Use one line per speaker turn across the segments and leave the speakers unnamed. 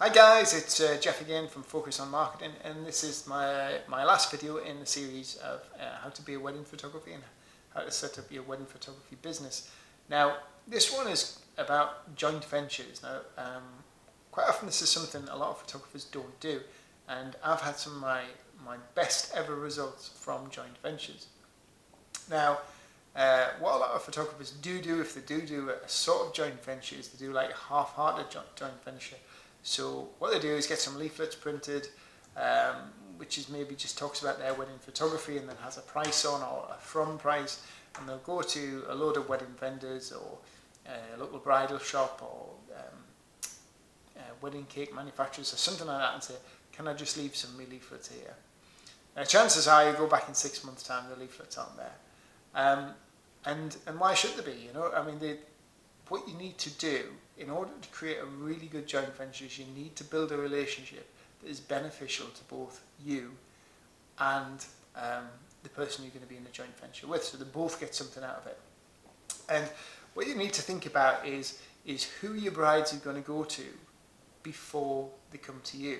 Hi guys, it's Jeff again from Focus on Marketing, and this is my last video in the series of how to be a wedding photographer and how to set up your wedding photography business. Now, this one is about joint ventures. Now, quite often this is something a lot of photographers don't do, and I've had some of my best ever results from joint ventures. Now, what a lot of photographers do if they do a sort of joint venture is they do like a half-hearted joint venture. So what they do is get some leaflets printed, which is maybe just talks about their wedding photography and then has a price on or a from price, and they'll go to a load of wedding vendors or a local bridal shop or wedding cake manufacturers or something like that and say, can I just leave some of my leaflets here? Now, chances are you go back in 6 months' time, the leaflets aren't there. And why should they be? You know, I mean, what you need to do in order to create a really good joint venture is you need to build a relationship that is beneficial to both you and the person you're going to be in a joint venture with, so they both get something out of it. And what you need to think about is who your brides are going to go to before they come to you.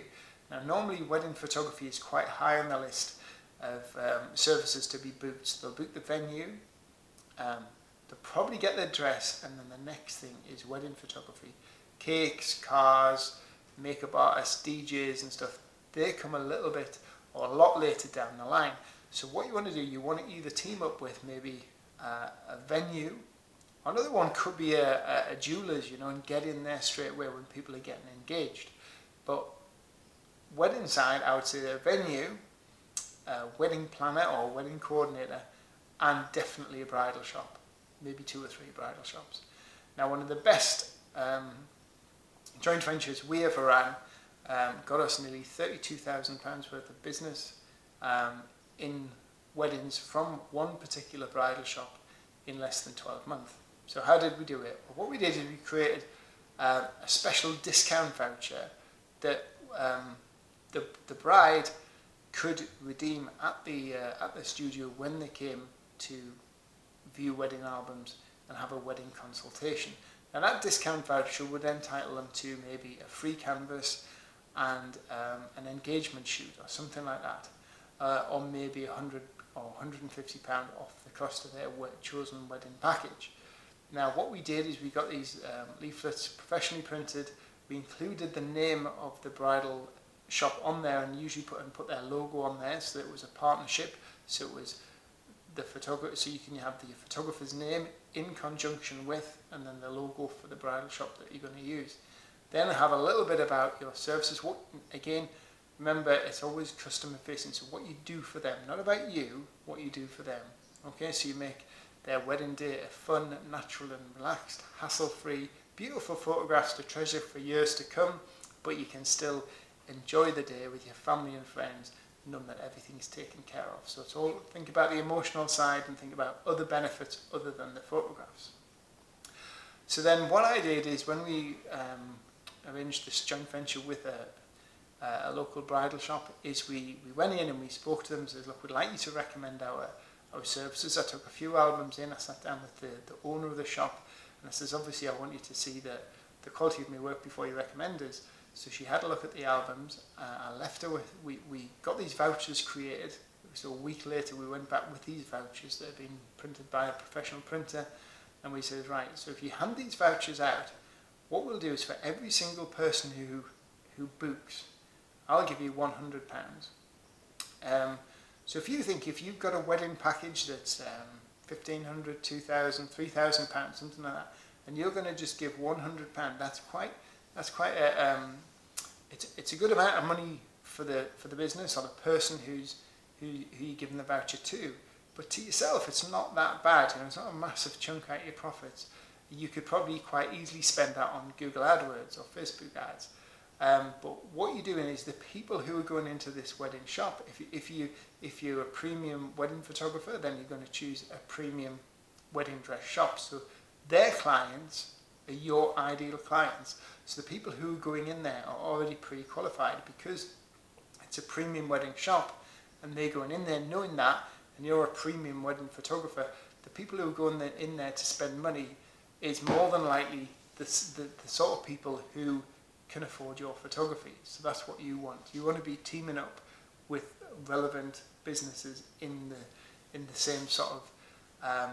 Now, normally wedding photography is quite high on the list of services to be booked. So they'll book the venue, they'll probably get their dress, and then the next thing is wedding photography. Cakes, cars, makeup artists, DJs and stuff, they come a little bit or a lot later down the line. So what you want to do, you want to either team up with maybe a venue. Another one could be a jeweller's, you know, and get in there straight away when people are getting engaged. But wedding side, I would say a venue, a wedding planner or wedding coordinator, and definitely a bridal shop. Maybe 2 or 3 bridal shops. Now, one of the best joint ventures we ever ran got us nearly £32,000 worth of business in weddings from one particular bridal shop in less than 12 months. So how did we do it? Well, what we did is we created a special discount voucher that the bride could redeem at the studio when they came to view wedding albums and have a wedding consultation. Now, that discount voucher would entitle them to maybe a free canvas and an engagement shoot or something like that, or maybe £100 or £150 off the cost of their chosen wedding package. Now, what we did is we got these leaflets professionally printed. We included the name of the bridal shop on there and usually put their logo on there, so that it was a partnership. So it was the photographer, so you can have the photographer's name in conjunction with, and then the logo for the bridal shop that you're going to use. Then have a little bit about your services. What, again, remember, it's always customer facing, so what you do for them, not about you, what you do for them. Okay, so you make their wedding day a fun, natural and relaxed, hassle-free, beautiful photographs to treasure for years to come, but you can still enjoy the day with your family and friends, knowing that everything is taken care of. So it's all, think about the emotional side and think about other benefits other than the photographs. So then what I did is when we arranged this joint venture with a local bridal shop, is we went in and we spoke to them and said, look, we'd like you to recommend our services. I took a few albums in, I sat down with the owner of the shop, and I says, obviously I want you to see the quality of my work before you recommend us. So she had a look at the albums. I left her with, we got these vouchers created. So a week later we went back with these vouchers that had been printed by a professional printer, and we said, right, so if you hand these vouchers out, what we'll do is for every single person who books, I'll give you £100. So if you think, if you've got a wedding package that's £1,500, £2,000, £3,000, something like that, and you're going to just give £100, that's quite a it's a good amount of money for the business or the person who you're giving the voucher to. But to yourself, it's not that bad. You know, it's not a massive chunk out of your profits. You could probably quite easily spend that on Google AdWords or Facebook ads. But what you're doing is the people who are going into this wedding shop, if you're a premium wedding photographer, then you're going to choose a premium wedding dress shop. So their clients are your ideal clients. So the people who are going in there are already pre-qualified because it's a premium wedding shop, and they're going in there knowing that, and you're a premium wedding photographer. The people who are going in there to spend money is more than likely the sort of people who can afford your photography. So that's what you want. You want to be teaming up with relevant businesses in the same sort of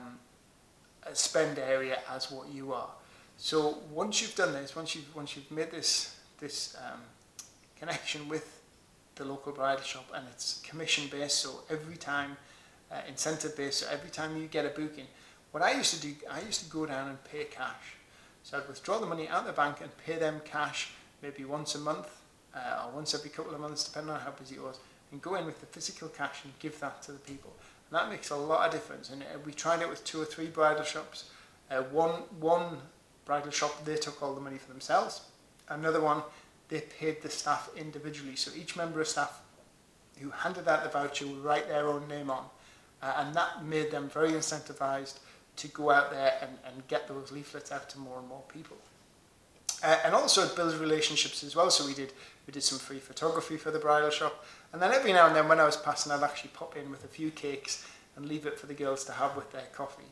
spend area as what you are. So once you've done this, once you've made this connection with the local bridal shop, and it's commission based, so every time incentive based, so every time you get a booking, what I used to do, I used to go down and pay cash. So I'd withdraw the money out of the bank and pay them cash, maybe once a month or once every couple of months, depending on how busy it was, and go in with the physical cash and give that to the people. And that makes a lot of difference. And we tried it with 2 or 3 bridal shops. One bridal shop, they took all the money for themselves. Another one, they paid the staff individually. So each member of staff who handed out the voucher would write their own name on. And that made them very incentivized to go out there and get those leaflets out to more and more people. And also it builds relationships as well. So we did some free photography for the bridal shop. And then every now and then when I was passing, I'd actually pop in with a few cakes and leave it for the girls to have with their coffee.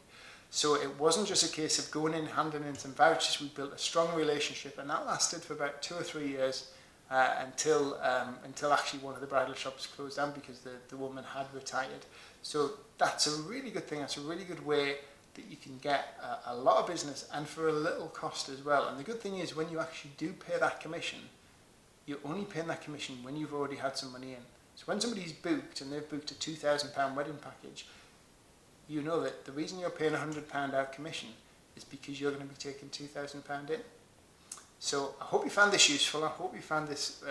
So it wasn't just a case of going in, handing in some vouchers. We built a strong relationship, and that lasted for about 2 or 3 years until actually one of the bridal shops closed down because the woman had retired. So that's a really good thing. That's a really good way that you can get a lot of business and for a little cost as well. And the good thing is when you actually do pay that commission, you're only paying that commission when you've already had some money in. So when somebody's booked and they've booked a £2,000 wedding package, you know that the reason you're paying £100 out commission is because you're going to be taking £2,000 in. So I hope you found this useful. I hope you found this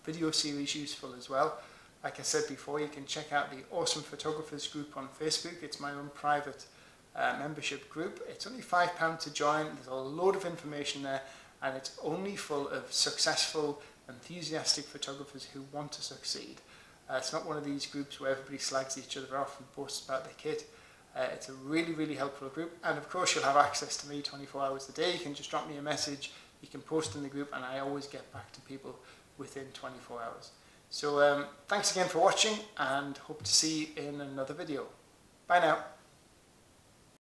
video series useful as well. Like I said before, you can check out the Awesome Photographers group on Facebook. It's my own private membership group. It's only £5 to join. There's a load of information there, and it's only full of successful, enthusiastic photographers who want to succeed. It's not one of these groups where everybody slags each other off and boasts about their kit. It's a really, really helpful group, and of course you'll have access to me 24 hours a day. You can just drop me a message, you can post in the group, and I always get back to people within 24 hours. So thanks again for watching, and hope to see you in another video. Bye now.